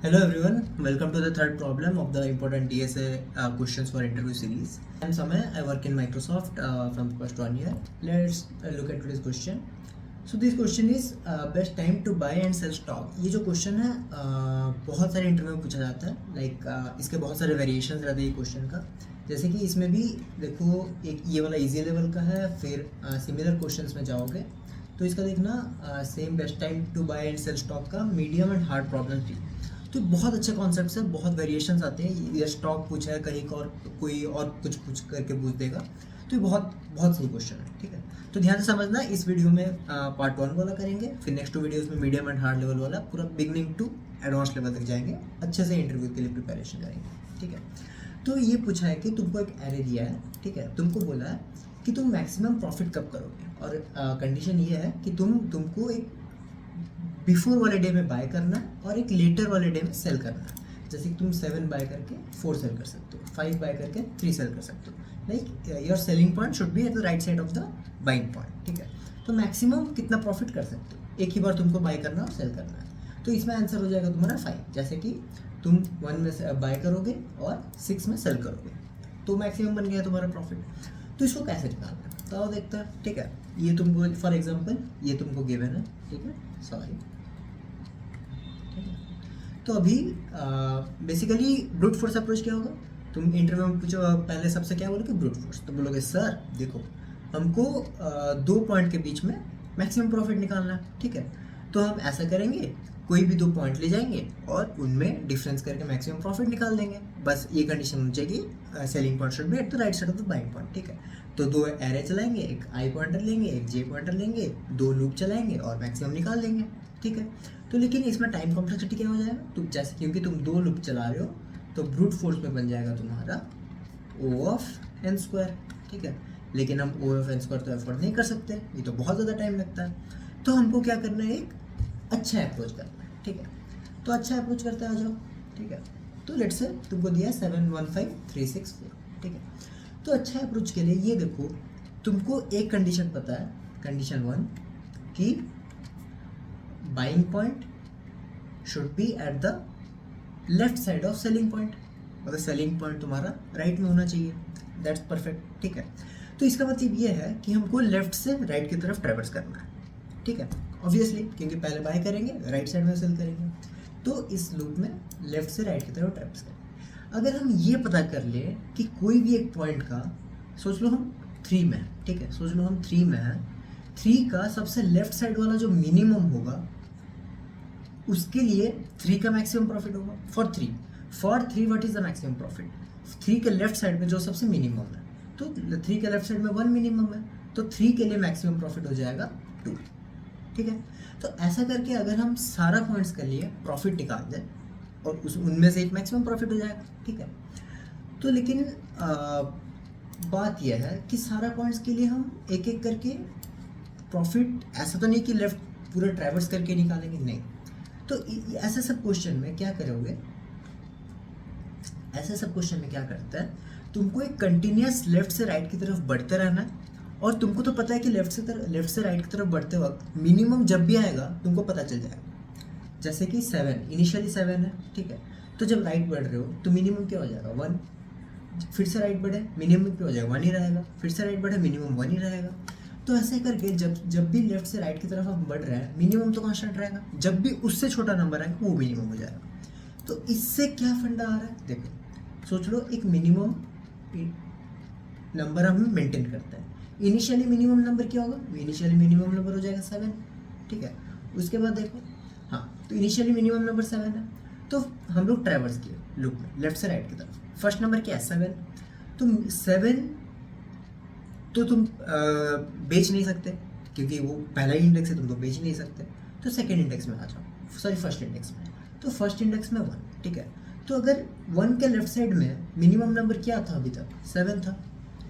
Hello everyone, welcome to the third problem of the important DSA questions for interview series. I'm Samay, I work in Microsoft from the first 1 year. Let's look at today's question. So this question is best time to buy and sell stock. ये जो question है बहुत सारे interview में पूछा जाता है like इसके बहुत सारे वेरिएशंस रहते हैं ये क्वेश्चन का। जैसे कि इसमें भी देखो एक ये वाला इजी लेवल का है, फिर सिमिलर क्वेश्चंस में जाओगे तो इसका देखना same best time to buy and sell stock का मीडियम एंड हार्ड प्रॉब्लम थी। तो बहुत अच्छे कॉन्सेप्ट्स है, बहुत वेरिएशंस आते हैं। ये स्टॉक पूछा है, कहीं और कोई और कुछ पूछ करके पूछ देगा, तो ये बहुत बहुत सही क्वेश्चन है। ठीक है, तो ध्यान से समझना। इस वीडियो में पार्ट 1 वाला करेंगे, फिर नेक्स्ट 2 वीडियोस में मीडियम एंड हार्ड लेवल वाला पूरा बिगनिंग टू एडवांस लेवल तक जाएंगे, अच्छे से इंटरव्यू के लिए प्रिपरेशन करेंगे। ठीक है, तो ये पूछा है कि तुमको एक एरे दिया है, ठीक है, तुमको बोला है कि तुम मैक्सिमम प्रॉफिट कब करोगे, और कंडीशन ये है कि तुमको एक बिफोर वाले डे में बाय करना है और एक लेटर वाले डे में सेल करना है। जैसे कि तुम 7 बाय करके 4 सेल कर सकते हो, 5 बाय करके 3 सेल कर सकते हो। Like your selling point should be at the right side of the buying point. ठीक है, तो मैक्सिमम कितना प्रॉफिट कर सकते हो, एक ही बार तुमको बाय करना और सेल करना है। तो इसमें आंसर हो जाएगा तुम्हारा 5। जैसे कि तुम 1 में बाय करोगे और 6 में सेल करोगे, तो मैक्सिमम बन गया तुम्हारा प्रॉफिट। तो इसको कैसे निकालना है तो आओ देखते हैं। ठीक है, ये तुमको फॉर एग्जांपल ये तुमको गिवन है, ठीक है, सॉरी। तो अभी बेसिकली ब्रूट फोर्स अप्रोच क्या होगा, तुम इंटरव्यू में पूछो पहले सबसे क्या बोलोगे, ब्रूट फोर्स। तो बोलोगे सर देखो हमको 2 पॉइंट के बीच में मैक्सिमम प्रॉफिट निकालना है। ठीक है, तो हम ऐसा करेंगे, कोई भी 2 पॉइंट ले जाएंगे और उनमें डिफरेंस करके मैक्सिमम प्रॉफिट निकाल देंगे। बस ये कंडीशन होनी चाहिए, selling point should be at the right side of the buying point. ठीक है, तो 2 एरे चलाएंगे, एक आई पॉइंटर लेंगे, एक जे पॉइंटर लेंगे, 2 लूप चलाएंगे और मैक्सिमम निकाल देंगे। ठीक है, तो लेकिन इसमें टाइम कॉम्प्लेक्सिटी क्या हो जाएगा, तुम जैसे क्योंकि तुम 2 लूप चला रहे हो तो ब्रूट फोर्स में बन जाएगा तुम्हारा O ऑफ एन स्क्वायर। ठीक है, लेकिन हम O ऑफ एन स्क्वायर तो एफर्ट नहीं कर सकते, ये तो बहुत ज़्यादा टाइम लगता है। तो हमको क्या करना है, एक अच्छा अप्रोच करना है। ठीक है, तो अच्छा अप्रोच करते आ जाओ। ठीक है, तो लेट से तुमको दिया 7 1 5 3 6 4। ठीक है, तो अच्छा अप्रोच के लिए ये देखो तुमको एक कंडीशन पता है, कंडीशन 1 कि buying point should be at the left side of selling point, मतलब सेलिंग पॉइंट तुम्हारा राइट में होना चाहिए। That's perfect. ठीक है, तो इसका मतलब ये है कि हमको लेफ्ट से राइट की तरफ ट्रैवर्स करना है। ठीक है, ऑब्वियसली क्योंकि पहले बाय करेंगे, राइट साइड में सेल करेंगे, तो इस लूप में लेफ्ट से राइट की तरफ ट्रैवर्स करेंगे। अगर हम ये पता कर ले कि कोई भी एक पॉइंट का, सोच लो हम 3 में है, ठीक है, सोच लो हम 3 में है, 3 का सबसे लेफ्ट साइड वाला जो मिनिमम होगा उसके लिए 3 का मैक्सिमम प्रॉफिट होगा। For 3 what is the maximum profit, 3 के लेफ्ट साइड में जो सबसे मिनिमम है, तो 3 के लेफ्ट साइड में 1 मिनिमम है, तो 3 के लिए मैक्सिमम प्रॉफिट हो जाएगा 2। ठीक है, तो ऐसा करके अगर हम सारा पॉइंट्स के लिए प्रॉफिट निकाल दें और उनमें से एक मैक्सिमम प्रॉफिट हो जाएगा। ठीक है, तो लेकिन बात यह है कि सारा पॉइंट्स के लिए हम एक एक करके प्रॉफिट, ऐसा तो नहीं कि लेफ्ट पूरा ट्रैवर्स करके निकालेंगे, नहीं। तो ऐसे सब क्वेश्चन में क्या करोगे, ऐसे सब क्वेश्चन में क्या करता है, तुमको एक कंटिन्यूस लेफ्ट से राइट की तरफ बढ़ते रहना है, और तुमको तो पता है कि लेफ्ट से राइट की तरफ बढ़ते वक्त मिनिमम जब भी आएगा तुमको पता चल जाएगा। जैसे कि 7 इनिशियली 7 है, ठीक है, तो जब राइट बढ़ रहे हो तो मिनिमम क्या हो जाएगा 1, फिर से राइट बढ़े मिनिमम क्या हो जाएगा 1 ही रहेगा, फिर से राइट बढ़े मिनिमम 1 ही रहेगा। तो ऐसे करके जब भी लेफ्ट से राइट की तरफ हम बढ़ रहे हैं मिनिमम तो कांस्टेंट रहेगा, जब भी उससे छोटा नंबर आएगा वो मिनिमम हो जाएगा। तो इससे क्या फंडा आ रहा है, देखो सोच लो एक मिनिमम नंबर हम मेंटेन करते हैं। इनिशियली मिनिमम नंबर क्या होगा, इनिशियली मिनिमम नंबर हो जाएगा 7। ठीक है, उसके बाद देखो, हाँ, तो इनिशियली मिनिमम नंबर 7 है, तो हम लोग ट्रैवर्स किए लूप में लेफ्ट से राइट की तरफ। फर्स्ट नंबर क्या है 7, तो 7 तो तुम बेच नहीं सकते क्योंकि वो पहला ही इंडेक्स है, तुम तो बेच ही नहीं सकते। तो सेकेंड इंडेक्स में आ जाओ, सॉरी फर्स्ट इंडेक्स में, तो फर्स्ट इंडेक्स में 1। ठीक है, तो अगर 1 के लेफ्ट साइड में मिनिमम नंबर क्या था अभी तक 7 था।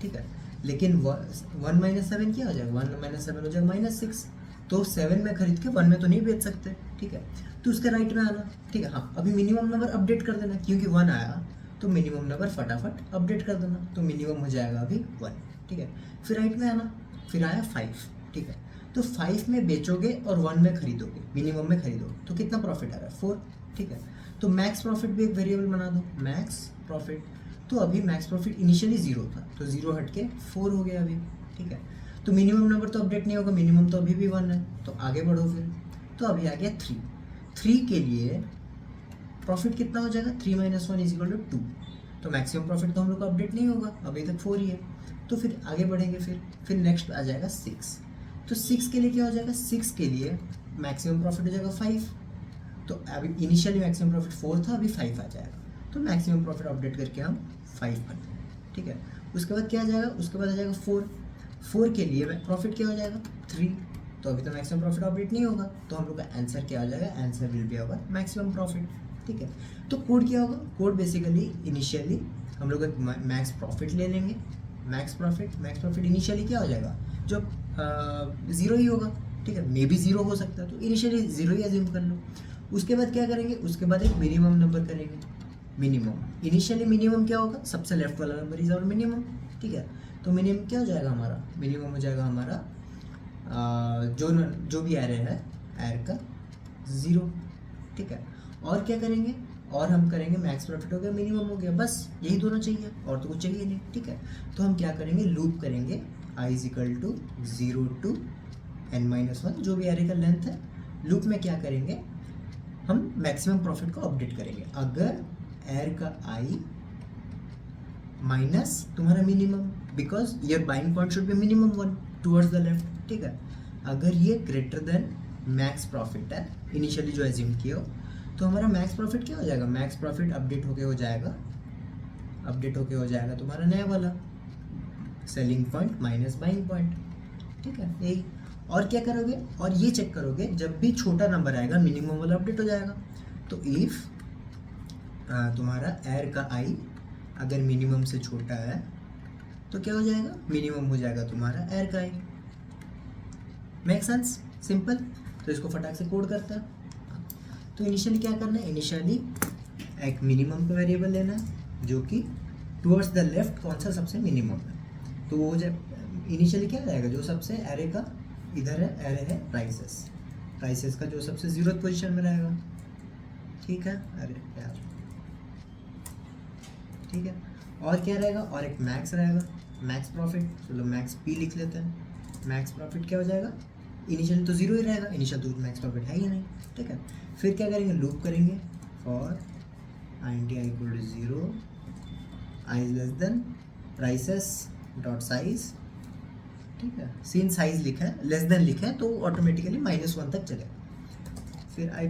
ठीक है, लेकिन 1 माइनस 7 क्या हो जाएगा, 1 माइनस 7 हो जाएगा -6। तो 7 में खरीद के 1 में तो नहीं बेच सकते। ठीक है, तो उसके राइट में आना। ठीक है, हाँ, अभी मिनिमम नंबर अपडेट कर देना क्योंकि 1 आया, तो मिनिमम नंबर फटाफट अपडेट कर देना, तो मिनिमम हो जाएगा अभी 1। ठीक है, फिर राइट में आना, फिर आया 5। ठीक है, तो 5 में बेचोगे और 1 में खरीदोगे, मिनिमम में खरीदोगे, तो कितना प्रॉफिट आ रहा है 4। ठीक है, तो मैक्स प्रॉफिट भी एक वेरिएबल बना दो, मैक्स प्रॉफिट। तो अभी मैक्स प्रॉफिट इनिशियली 0 था, तो 0 हट के 4 हो गया अभी, ठीक है। तो मिनिमम नंबर तो अपडेट नहीं होगा, मिनिमम तो अभी भी 1 है, तो आगे बढ़ो फिर। तो अभी आ गया 3, 3 के लिए प्रॉफिट कितना हो जाएगा, 3 - 1 = 2। तो मैक्सिमम प्रॉफिट तो हम लोग का अपडेट नहीं होगा, अभी तक 4 ही है। तो फिर आगे बढ़ेंगे, फिर नेक्स्ट आ जाएगा 6। तो 6 के लिए क्या हो जाएगा, 6 के लिए मैक्सिमम प्रॉफिट हो जाएगा 5। तो अभी इनिशियली मैक्सिमम प्रॉफिट 4 था, अभी 5 आ जाएगा। तो मैक्सिमम प्रॉफिट अपडेट करके हम 5 कर देंगे, ठीक है। उसके बाद क्या आ जाएगा, उसके बाद आ जाएगा 4 के लिए प्रॉफिट क्या हो जाएगा 3। तो अभी तो मैक्सिमम प्रॉफिट अपडेट नहीं होगा, तो हम लोग का आंसर क्या आ जाएगा, answer will be our maximum profit, ठीक है। तो कोड क्या होगा, कोड बेसिकली इनिशियली हम लोग एक मैक्स प्रॉफिट ले लेंगे, मैक्स प्रॉफिट इनिशियली क्या हो जाएगा, जो 0 ही होगा, ठीक है। मे बी 0 हो सकता है, तो इनिशियली 0 ही अज्यूम कर लो। उसके बाद क्या करेंगे, उसके बाद एक मिनिमम नंबर करेंगे, मिनिमम। इनिशियली मिनिमम क्या होगा, सबसे लेफ्ट वाला नंबर इज आवर मिनिमम, ठीक है। तो मिनिमम क्या हो जाएगा हमारा, मिनिमम हो जाएगा हमारा जो भी एरे है, एर का 0, ठीक है। और क्या करेंगे, और हम करेंगे मैक्स प्रॉफिट हो गया, मिनिमम हो गया, बस यही दोनों चाहिए, और तो कुछ चाहिए नहीं, ठीक है। तो हम क्या करेंगे, लूप करेंगे i = 0 to n-1, जो भी एरे का लेंथ है। लूप में क्या करेंगे, हम मैक्सिमम प्रॉफिट को अपडेट करेंगे। अगर एर का i माइनस तुम्हारा minimum, because your buying point should be minimum 1 towards the left, ठीक है। अगर ये ग्रेटर देन मैक्स प्रॉफिट है, इनिशियली जो एज्यूम किया हो, तो हमारा मैक्स प्रॉफिट क्या हो जाएगा, मैक्स प्रॉफिट अपडेट होके हो जाएगा तुम्हारा नया वाला selling point minus buying point, ठीक है, यही। और क्या करोगे, और ये चेक करोगे, जब भी छोटा नंबर आएगा मिनिमम वाला अपडेट हो जाएगा। तो इफ तुम्हारा एर का आई अगर मिनिमम से छोटा है, तो क्या हो जाएगा, मिनिमम हो जाएगा तुम्हारा एर का आई। Make sense, simple. तो इसको फटाक से कोड करता है। तो इनिशियली क्या करना है, इनिशियली एक मिनिमम का वेरिएबल लेना है, जो कि टुवर्ड्स द लेफ्ट कौन सा सबसे मिनिमम है, तो वो जब इनिशियली क्या रहेगा, जो सबसे एरे का इधर है, एरे है प्राइसेस का जो सबसे 0th पोजीशन में रहेगा, ठीक है। अरे यार, ठीक है। और क्या रहेगा, और एक मैक्स रहेगा, मैक्स प्रॉफिट। चलो मैक्स पी लिख लेते हैं। मैक्स प्रॉफिट क्या हो जाएगा, इनिशियल तो 0 ही रहेगा, इनिशियल तो मैक्स प्रॉफिट है ही नहीं, ठीक है। फिर क्या करेंगे, लूप करेंगे for int i = 0, i < prices dot size, ठीक है। सीन साइज लिखा है, लेस देन लिखा है, तो ऑटोमेटिकली -1 तक चलेगा। फिर i++,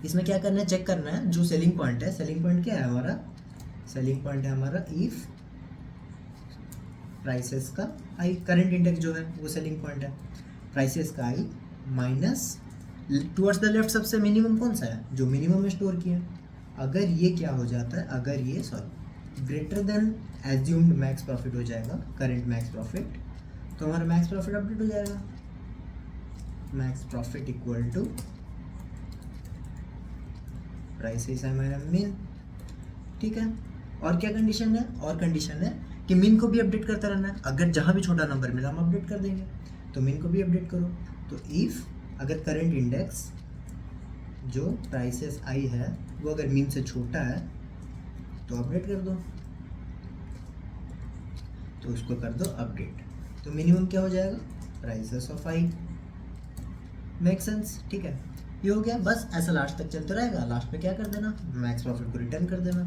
इसमें क्या करना है, चेक करना है जो सेलिंग पॉइंट है। सेलिंग पॉइंट क्या है हमारा, सेलिंग पॉइंट है हमारा इफ प्राइसेस का आई, करंट इंडेक्स जो है वो सेलिंग पॉइंट है, प्राइसेस का आई माइनस टुवर्ड्स द लेफ्ट सबसे मिनिमम कौन सा है, जो मिनिमम में स्टोर किया है। अगर ये क्या हो जाता है, अगर ये greater than assumed max profit हो जाएगा, करंट मैक्स प्रॉफिट, तो हमारा मैक्स प्रॉफिट अपडेट हो जाएगा, max profit equal to prices i minus min, ठीक है। और क्या कंडीशन है, और कंडीशन है कि मिन को भी अपडेट करता रहना है। अगर जहाँ भी छोटा नंबर मिला हम अपडेट कर देंगे, तो मिन को भी अपडेट करो। तो इफ अगर करंट इंडेक्स जो प्राइसेस आई है वो अगर मिन से छोटा है, तो अपडेट कर दो, तो उसको कर दो अपडेट। तो मिनिमम क्या हो जाएगा, prices of I. Make sense, ठीक है। ये हो गया, बस ऐसा लास्ट तक चलते रहेगा। लास्ट में क्या कर देना, मैक्स प्रॉफिट को रिटर्न कर देना,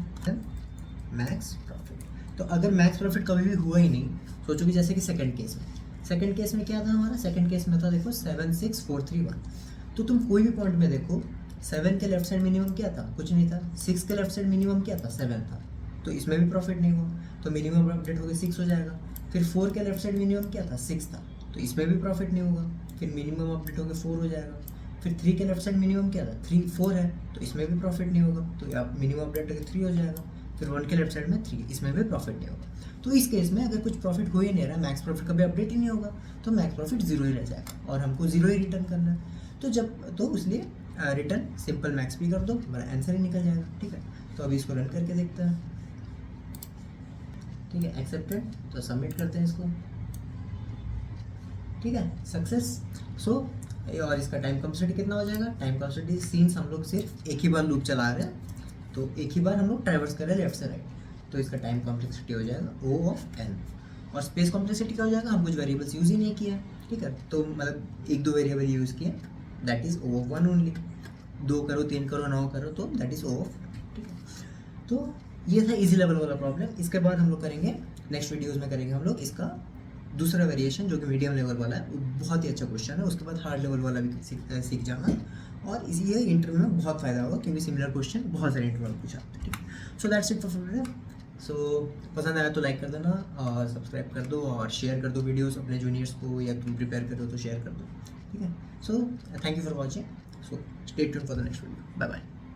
मैक्स प्रॉफिट। तो अगर मैक्स प्रॉफिट कभी भी हुआ ही नहीं, सोचो कि जैसे कि सेकंड केस में क्या था हमारा, सेकंड केस में था देखो 7 6 4 3 1। तो तुम कोई भी पॉइंट में देखो, 7 के लेफ्ट साइड मिनिमम क्या था, कुछ नहीं था। 6 के लेफ्ट साइड मिनिमम क्या था, 7 था, तो इसमें भी प्रॉफिट नहीं हुआ, तो मिनिमम अपडेट हो गया 6 हो जाएगा। फिर 4 के लेफ्ट साइड मिनिमम क्या था, 6 था, तो इसमें भी प्रॉफिट नहीं होगा, फिर मिनिमम अपडेट हो गया 4 हो जाएगा। फिर 3 के लेफ्ट साइड मिनिमम क्या था, 4 है, तो इसमें भी प्रॉफिट नहीं होगा, तो आप मिनिमम अपडेट होकर 3 हो जाएगा। फिर 1 के लेफ्ट साइड में 3, इसमें भी प्रॉफिट नहीं होगा। तो इस केस में अगर कुछ प्रॉफिट हो ही नहीं रहा, मैक्स प्रॉफिट कभी अपडेट ही नहीं होगा, तो मैक्स प्रॉफिट 0 ही रह जाएगा और हमको 0 ही रिटर्न करना है। तो इसलिए रिटर्न सिंपल मैक्स भी कर दो, हमारा आंसर ही निकल जाएगा, ठीक है। तो अभी इसको रन करके देखते हैं, ठीक है। एक्सेप्टेड, तो सबमिट करते हैं इसको, ठीक है। सक्सेस। सो और इसका टाइम कॉम्प्लेक्सिटी कितना हो जाएगा, टाइम कॉम्प्लेक्सिटी सिंस हम लोग सिर्फ एक ही बार लूप चला रहे हैं तो एक ही बार हम लोग ट्रैवर्स कर रहे हैं लेफ्ट से राइट, तो इसका टाइम कॉम्प्लेक्सिटी हो जाएगा O ऑफ n। और स्पेस कॉम्प्लेक्सिटी क्या हो जाएगा, हम कुछ वेरिएबल्स यूज़ ही नहीं किया, ठीक है, तो मतलब एक दो वेरिएबल यूज़ किए, that is O of 1 only. 2 करो 3 करो 9 करो तो दैट इज़ O ऑफ, ठीक है। तो ये था इजी लेवल वाला प्रॉब्लम। इसके बाद हम लोग करेंगे नेक्स्ट वीडियोज़ में करेंगे हम लोग इसका दूसरा वेरिएशन जो कि मीडियम लेवल वाला है, वो बहुत ही अच्छा क्वेश्चन है। उसके बाद हार्ड लेवल वाला भी सीख जाना, और इसी ये इंटरव्यू में बहुत फ़ायदा होगा क्योंकि सिमिलर क्वेश्चन बहुत सारे इंटरव्यू में पूछा, ठीक है। So that's it for today. So पसंद आया तो लाइक कर देना और सब्सक्राइब कर दो और शेयर कर दो वीडियोस अपने जूनियर्स को, या तुम प्रिपेयर कर रहे हो तो शेयर कर दो, ठीक है। So thank you for watching. So stay tuned for the next video. Bye bye.